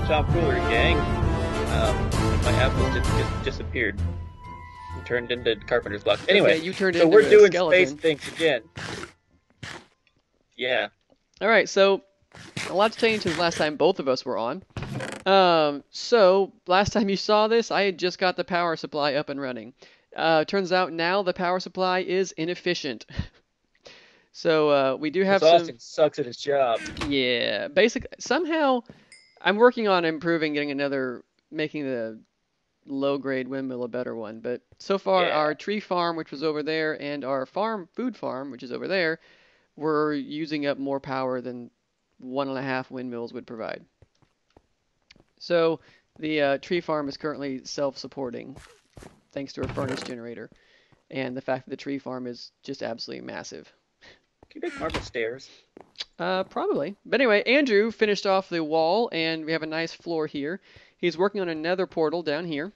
Tomfoolery, gang. My apples just disappeared and turned into carpenter's blocks. Anyway, yeah, you turned so into we're a doing skeleton. space things again. Yeah. All right, so a lot's changed since last time both of us were on. So last time you saw this, I had just got the power supply up and running. Turns out now the power supply is inefficient. So we do have some. Austin sucks at his job. Yeah, basically somehow I'm working on improving, making the low-grade windmill a better one. But so far, our tree farm, which was over there, and our food farm, which is over there, we're using up more power than 1.5 windmills would provide. So the tree farm is currently self-supporting, thanks to a furnace generator, and the fact that the tree farm is just absolutely massive. Can you make marble stairs? Probably. But anyway, Andrew finished off the wall, and we have a nice floor here. He's working on another portal down here.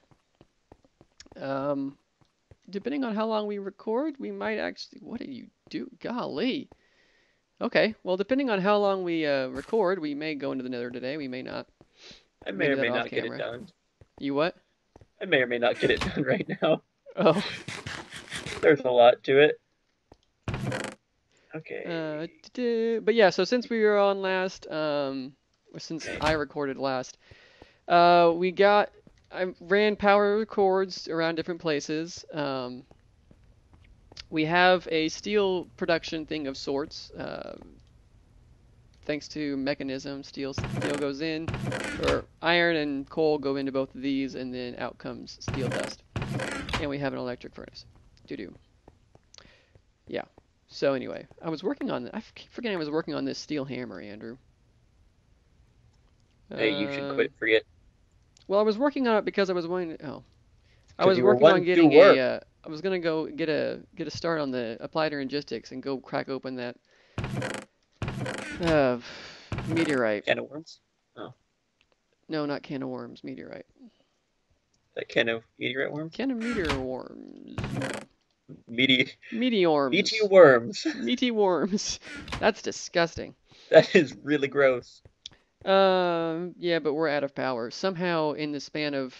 Depending on how long we record, we might actually... What did you do? Golly. Okay, well, depending on how long we record, we may go into the nether today. We may not. I may or may not get it done. You what? I may or may not get it done right now. Oh. There's a lot to it. Okay. But yeah, so since we were on last, since I recorded last, I ran power records around different places. We have a steel production thing of sorts. Thanks to mechanism, steel goes in, or iron and coal go into both of these, and then out comes steel dust. And we have an electric furnace. Doo-doo. Yeah. So anyway, I was working on I keep forgetting I was working on this steel hammer, Andrew. Hey, you should quit. Forget. Well, I was working on it because I was wanting to. Oh, I was you were working on wanting to getting work. I was gonna go get a start on the applied logistics and go crack open that meteorite. Can of worms? Oh. No, not can of worms. Meteorite. That can of meteorite worms? Can of meteor worms. No. Meteorms. Meteorms. Meaty worms. Meaty worms. That's disgusting. That is really gross. Yeah, but we're out of power. Somehow, in the span of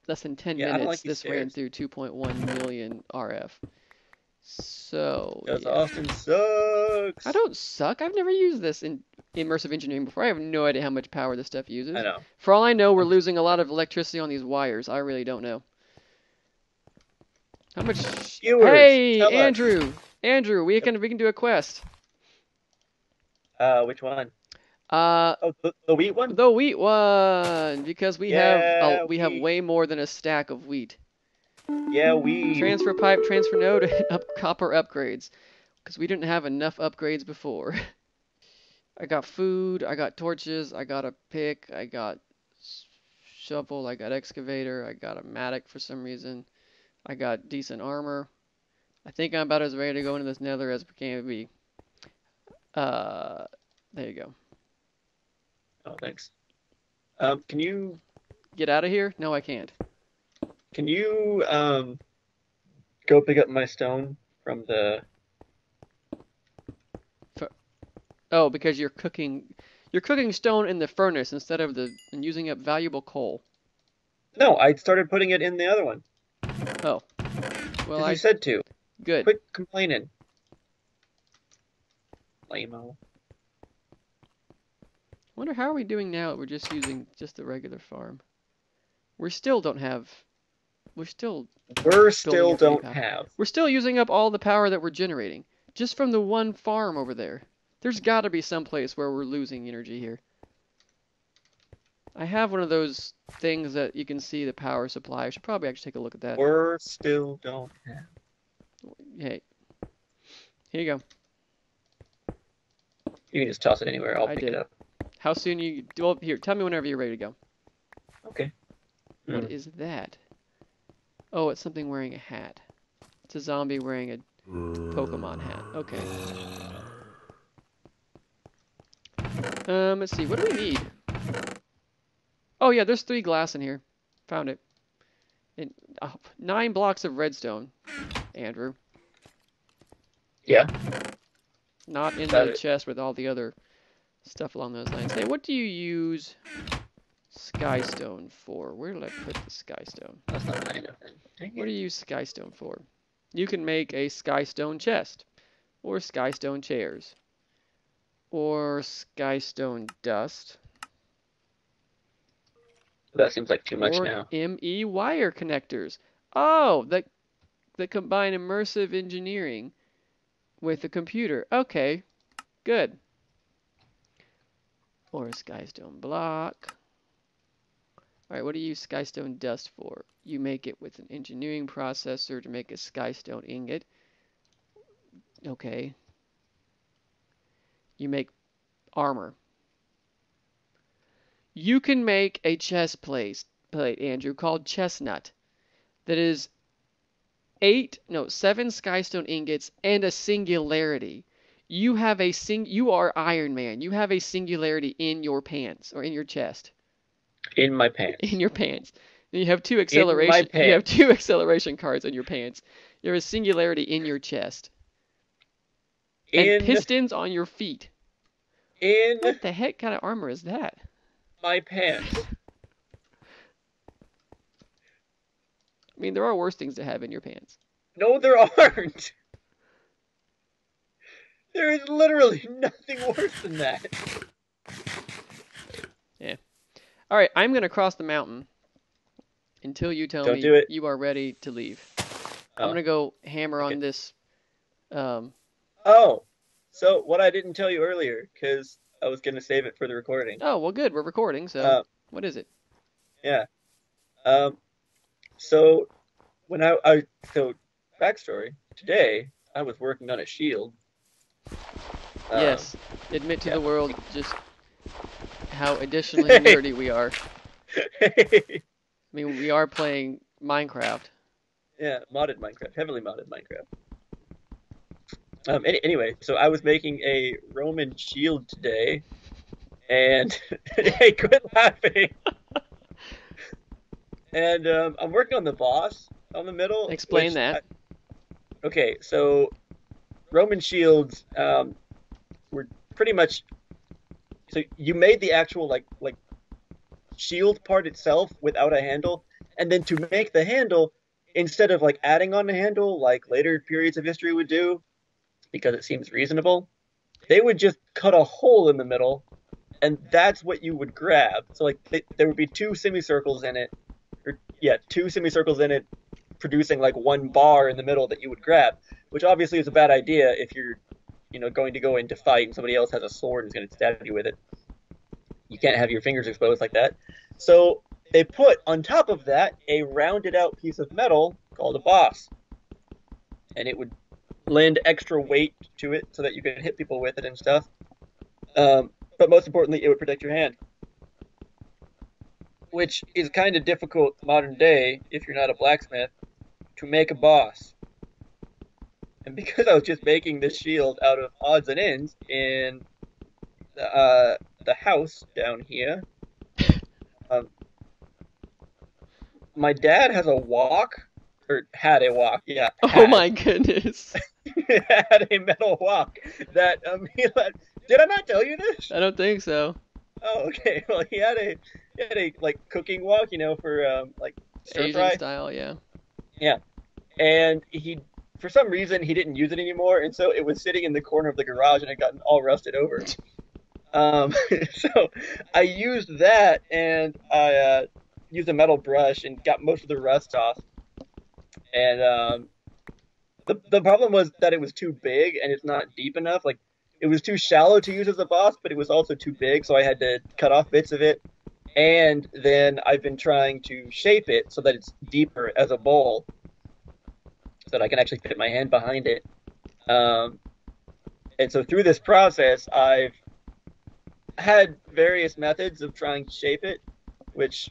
less than 10 minutes, this ran through 2.1 million RF. So, because Austin sucks. I don't suck. I've never used this in immersive engineering before. I have no idea how much power this stuff uses. I know. For all I know, we're losing a lot of electricity on these wires. I really don't know. How much? Viewers, hey, tell Andrew! us. Andrew, we can do a quest. Which one? The wheat one? The wheat one, because we have way more than a stack of wheat. Yeah, wheat. Transfer pipe, transfer node, and copper upgrades, because we didn't have enough upgrades before. I got food, I got torches, I got a pick, I got shovel, I got excavator, I got a mattock for some reason. I got decent armor. I think I'm about as ready to go into this nether as we can be. There you go. Oh, thanks. Can you get out of here? No, I can't. Can you go pick up my stone from the? Oh, because you're cooking stone in the furnace instead of using up valuable coal. No, I started putting it in the other one. Oh. Well, you said to. Good. Quit complaining. Lame-o. Wonder how are we doing now? We're just using the regular farm. We're still don't have. We're still using up all the power that we're generating just from the one farm over there. There's got to be some place where we're losing energy here. I have one of those things that you can see the power supply. I should probably actually take a look at that. We're still don't have. Hey, here you go. You can just toss it anywhere. I'll pick it up. How soon you? Well, here, tell me whenever you're ready to go. Okay. What is that? Oh, it's something wearing a hat. It's a zombie wearing a Pokemon hat. Okay. Let's see. What do we need? Oh yeah, there's 3 glass in here. Found it. And 9 blocks of redstone, Andrew. Yeah. Not in the chest with all the other stuff along those lines. Hey, what do you use skystone for? Where did I put the skystone? That's not high enough. What do you use skystone for? You can make a skystone chest, or skystone chairs, or skystone dust. That seems like too much or now. ME wire connectors. Oh, that combine immersive engineering with a computer. Okay, good. Or a skystone block. All right, what do you use skystone dust for? You make it with an engineering processor to make a skystone ingot. Okay. You make armor. You can make a chest plate, Andrew, called chestnut. That is 7 skystone ingots and a singularity. You are Iron Man. You have a singularity in your pants or in your chest. In my pants. In your pants. And you have 2 acceleration. You have 2 acceleration cards on your pants. You have a singularity in your chest. And pistons on your feet. What the heck kind of armor is that? My pants. I mean, there are worse things to have in your pants. No, there aren't. There is literally nothing worse than that. Yeah. All right, I'm going to cross the mountain until you tell me you are ready to leave. I'm going to go hammer on this. Oh, so what I didn't tell you earlier, because I was going to save it for the recording. Oh, well, good. We're recording, so what is it? Yeah. So when so backstory, today I was working on a shield. Yes, admit to the world just how additionally nerdy we are. I mean, we are playing Minecraft. Yeah, modded Minecraft, heavily modded Minecraft. Anyway, so I was making a Roman shield today, and hey, quit laughing. And I'm working on the boss on the middle. Explain that. Okay, so Roman shields were pretty much. So you made the actual like shield part itself without a handle, and then to make the handle, instead of like adding on a handle like later periods of history would do, because it seems reasonable, they would just cut a hole in the middle, and that's what you would grab. So like there would be 2 semicircles in it, or yeah, 2 semicircles in it, producing like 1 bar in the middle that you would grab, which obviously is a bad idea if you're, going to go into fight and somebody else has a sword and is going to stab you with it. You can't have your fingers exposed like that. So they put on top of that a rounded out piece of metal called a boss, and it would lend extra weight to it so that you could hit people with it and stuff. But most importantly, it would protect your hand, which is kind of difficult modern day if you're not a blacksmith to make a boss. And because I was just making this shield out of odds and ends in the house down here, my dad has a wok, or had a wok, yeah. Oh my goodness. Had a metal wok that did I not tell you this? I don't think so. Oh, okay. Well, he had a like cooking wok, for like stir fry. Asian style, yeah. Yeah, and for some reason he didn't use it anymore, and so it was sitting in the corner of the garage and it gotten all rusted over. So I used that, and I used a metal brush and got most of the rust off. And the problem was that it was too big and it's not deep enough. Like, it was too shallow to use as a boss, but it was also too big, so I had to cut off bits of it. And then I've been trying to shape it so that it's deeper as a bowl, so that I can actually fit my hand behind it. And so through this process, I've had various methods of trying to shape it, which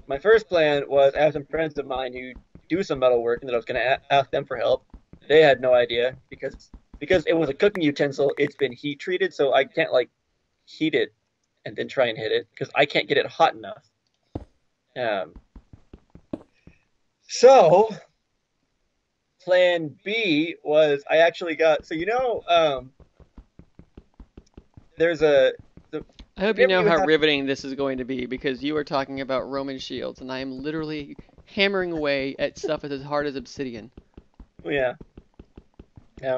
my first plan was I have some friends of mine who do some metal work and that I was going to ask them for help. They had no idea because it was a cooking utensil. It's been heat treated, so I can't like heat it and then try and hit it because I can't get it hot enough. So plan B was I actually got, so there's So I hope you whenever know you how have, riveting this is going to be because you are talking about Roman shields, and I am literally hammering away at stuff as hard as obsidian. yeah.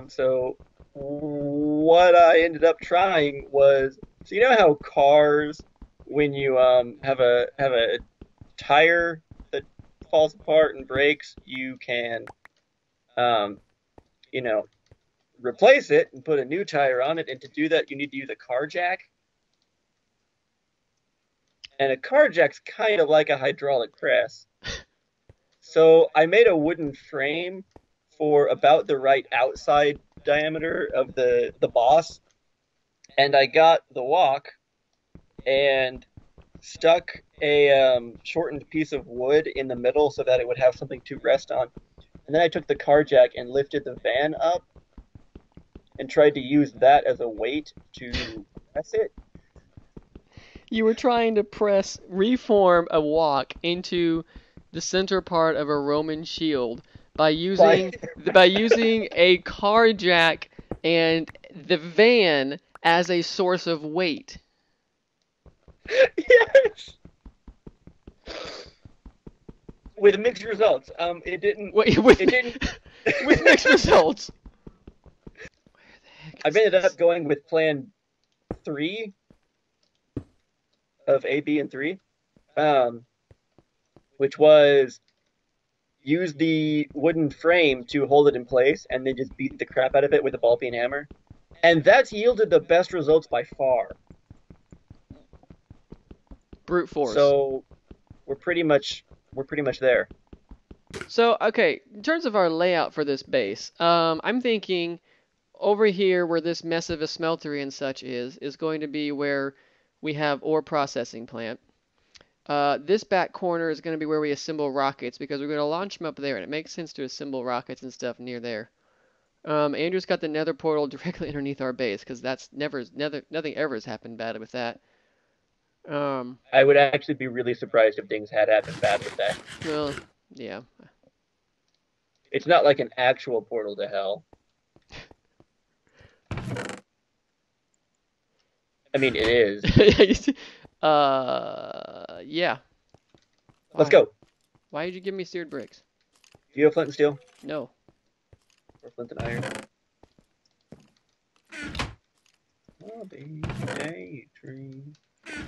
So what I ended up trying was, so you know how cars, when you have a tire that falls apart and breaks, you can um you know replace it and put a new tire on it, and to do that you need to use a car jack. And a car jack's kind of like a hydraulic press. So I made a wooden frame for about the right outside diameter of the boss, and I got the walk and stuck a shortened piece of wood in the middle so that it would have something to rest on. And then I took the car jack and lifted the van up and tried to use that as a weight to press it. You were trying to reform a walk into the center part of a Roman shield by By using a car jack and the van as a source of weight. yes, with mixed results. It didn't. Wait, It didn't. with mixed results. Where the heck I've is ended this? up going with plan three of A, B, and three, um, which was use the wooden frame to hold it in place and then just beat the crap out of it with a ball peen hammer. And that's yielded the best results by far. Brute force. So we're pretty much there. So, okay, in terms of our layout for this base, I'm thinking over here where this mess of a smeltery and such is going to be where we have ore processing plant. This back corner is going to be where we assemble rockets because we're going to launch them up there, and it makes sense to assemble rockets and stuff near there. Andrew's got the nether portal directly underneath our base because that's nothing ever has happened bad with that. I would actually be really surprised if things had happened bad with that. Well, yeah. It's not like an actual portal to hell. I mean, it is. Yeah. Let's Why? go. Why did you give me seared bricks? Do you have flint and steel? No. Or flint and iron? I'll be a tree.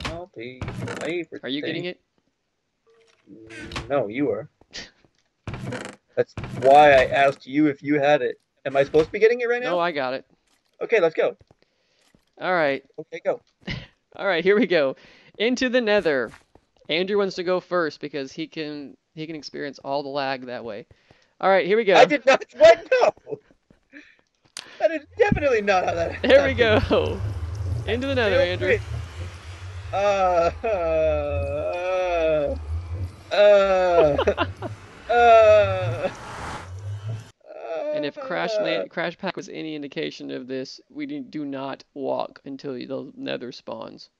I'll be your favorite Are you getting thing. it? No, you are. That's why I asked you if you had it. Am I supposed to be getting it right No, now? I got it. Okay, let's go. All right. Okay, go. All right, here we go. Into the nether. Andrew wants to go first because he can experience all the lag that way. All right, here we I go. did not. What? No. That is definitely not how that There we happened. go. Into the nether, Feel Andrew. free. Uh, uh, And if Crash Pack was any indication of this, we do not walk until the nether spawns.